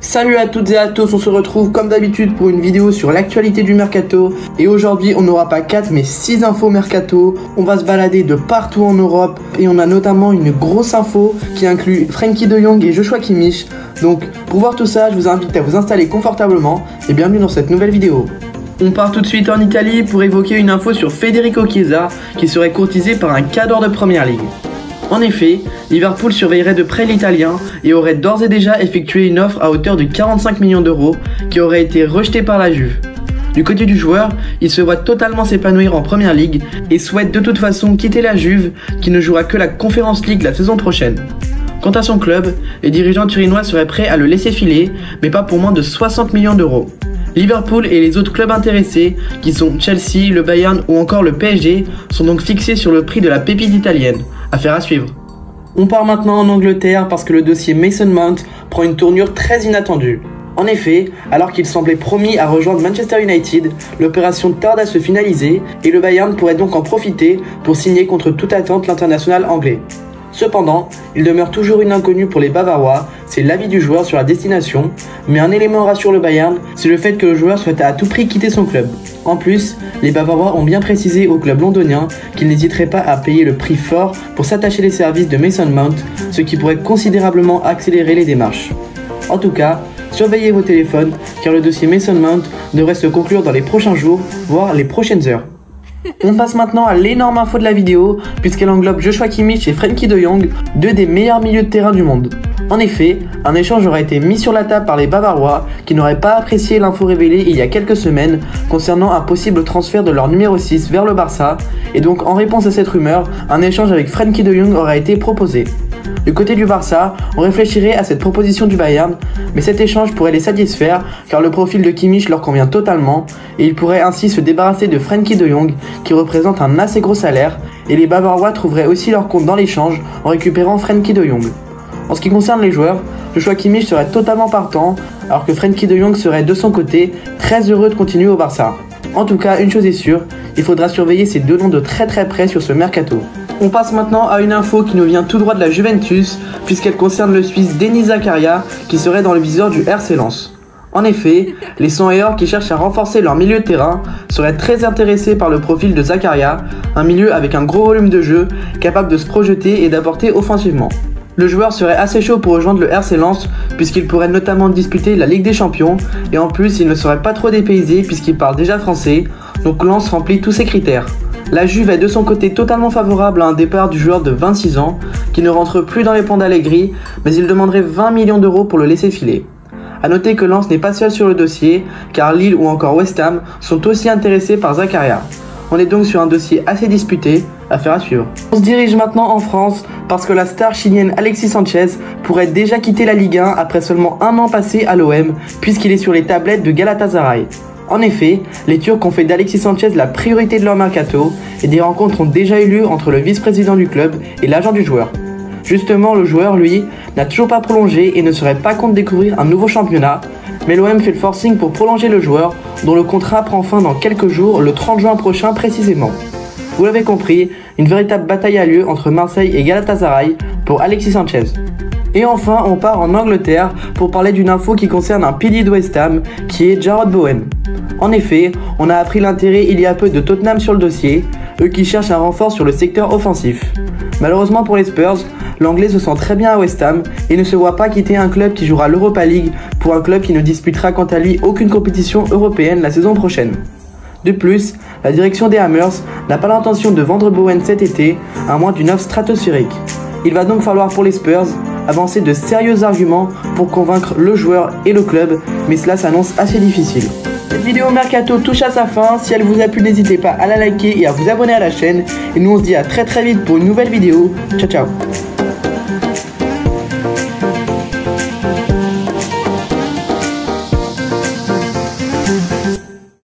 Salut à toutes et à tous, on se retrouve comme d'habitude pour une vidéo sur l'actualité du mercato. Et aujourd'hui on n'aura pas 4 mais 6 infos mercato. On va se balader de partout en Europe et on a notamment une grosse info qui inclut Frenkie de Jong et Joshua Kimmich. Donc pour voir tout ça, je vous invite à vous installer confortablement et bienvenue dans cette nouvelle vidéo. On part tout de suite en Italie pour évoquer une info sur Federico Chiesa qui serait courtisé par un cadre de première ligue. En effet, Liverpool surveillerait de près l'Italien et aurait d'ores et déjà effectué une offre à hauteur de 45 millions d'euros qui aurait été rejetée par la Juve. Du côté du joueur, il se voit totalement s'épanouir en Première Ligue et souhaite de toute façon quitter la Juve qui ne jouera que la Conference League la saison prochaine. Quant à son club, les dirigeants turinois seraient prêts à le laisser filer, mais pas pour moins de 60 millions d'euros. Liverpool et les autres clubs intéressés, qui sont Chelsea, le Bayern ou encore le PSG, sont donc fixés sur le prix de la pépite italienne. Affaire à suivre. On part maintenant en Angleterre parce que le dossier Mason Mount prend une tournure très inattendue. En effet, alors qu'il semblait promis à rejoindre Manchester United, l'opération tarde à se finaliser et le Bayern pourrait donc en profiter pour signer contre toute attente l'international anglais. Cependant, il demeure toujours une inconnue pour les Bavarois, c'est l'avis du joueur sur la destination, mais un élément rassure le Bayern, c'est le fait que le joueur souhaite à tout prix quitter son club. En plus, les Bavarois ont bien précisé au club londonien qu'ils n'hésiteraient pas à payer le prix fort pour s'attacher les services de Mason Mount, ce qui pourrait considérablement accélérer les démarches. En tout cas, surveillez vos téléphones, car le dossier Mason Mount devrait se conclure dans les prochains jours, voire les prochaines heures. On passe maintenant à l'énorme info de la vidéo, puisqu'elle englobe Joshua Kimmich et Frenkie de Jong, deux des meilleurs milieux de terrain du monde. En effet, un échange aurait été mis sur la table par les Bavarois, qui n'auraient pas apprécié l'info révélée il y a quelques semaines concernant un possible transfert de leur numéro 6 vers le Barça, et donc en réponse à cette rumeur, un échange avec Frenkie de Jong aurait été proposé. Du côté du Barça, on réfléchirait à cette proposition du Bayern, mais cet échange pourrait les satisfaire car le profil de Kimmich leur convient totalement et ils pourraient ainsi se débarrasser de Frenkie de Jong qui représente un assez gros salaire et les Bavarois trouveraient aussi leur compte dans l'échange en récupérant Frenkie de Jong. En ce qui concerne les joueurs, Joshua Kimmich serait totalement partant alors que Frenkie de Jong serait de son côté très heureux de continuer au Barça. En tout cas, une chose est sûre, il faudra surveiller ces deux noms de très près sur ce mercato. On passe maintenant à une info qui nous vient tout droit de la Juventus, puisqu'elle concerne le Suisse Denis Zakaria, qui serait dans le viseur du RC Lens. En effet, les 100 et or qui cherchent à renforcer leur milieu de terrain seraient très intéressés par le profil de Zakaria, un milieu avec un gros volume de jeu, capable de se projeter et d'apporter offensivement. Le joueur serait assez chaud pour rejoindre le RC Lens, puisqu'il pourrait notamment disputer la Ligue des Champions, et en plus il ne serait pas trop dépaysé puisqu'il parle déjà français, donc Lens remplit tous ses critères. La Juve est de son côté totalement favorable à un départ du joueur de 26 ans, qui ne rentre plus dans les plans d'Allegri, mais il demanderait 20 millions d'euros pour le laisser filer. A noter que Lens n'est pas seul sur le dossier, car Lille ou encore West Ham sont aussi intéressés par Zakaria. On est donc sur un dossier assez disputé, affaire à suivre. On se dirige maintenant en France, parce que la star chilienne Alexis Sanchez pourrait déjà quitter la Ligue 1 après seulement un an passé à l'OM, puisqu'il est sur les tablettes de Galatasaray. En effet, les Turcs ont fait d'Alexis Sanchez la priorité de leur mercato et des rencontres ont déjà eu lieu entre le vice-président du club et l'agent du joueur. Justement, le joueur, lui, n'a toujours pas prolongé et ne serait pas contre découvrir un nouveau championnat, mais l'OM fait le forcing pour prolonger le joueur, dont le contrat prend fin dans quelques jours, le 30 juin prochain précisément. Vous l'avez compris, une véritable bataille a lieu entre Marseille et Galatasaray pour Alexis Sanchez. Et enfin, on part en Angleterre pour parler d'une info qui concerne un pilier de West Ham, qui est Jarrod Bowen. En effet, on a appris l'intérêt il y a peu de Tottenham sur le dossier, eux qui cherchent un renfort sur le secteur offensif. Malheureusement pour les Spurs, l'anglais se sent très bien à West Ham et ne se voit pas quitter un club qui jouera l'Europa League pour un club qui ne disputera quant à lui aucune compétition européenne la saison prochaine. De plus, la direction des Hammers n'a pas l'intention de vendre Bowen cet été, à moins d'une offre stratosphérique. Il va donc falloir pour les Spurs avancer de sérieux arguments pour convaincre le joueur et le club, mais cela s'annonce assez difficile. Cette vidéo mercato touche à sa fin, si elle vous a plu n'hésitez pas à la liker et à vous abonner à la chaîne, et nous on se dit à très vite pour une nouvelle vidéo, ciao ciao.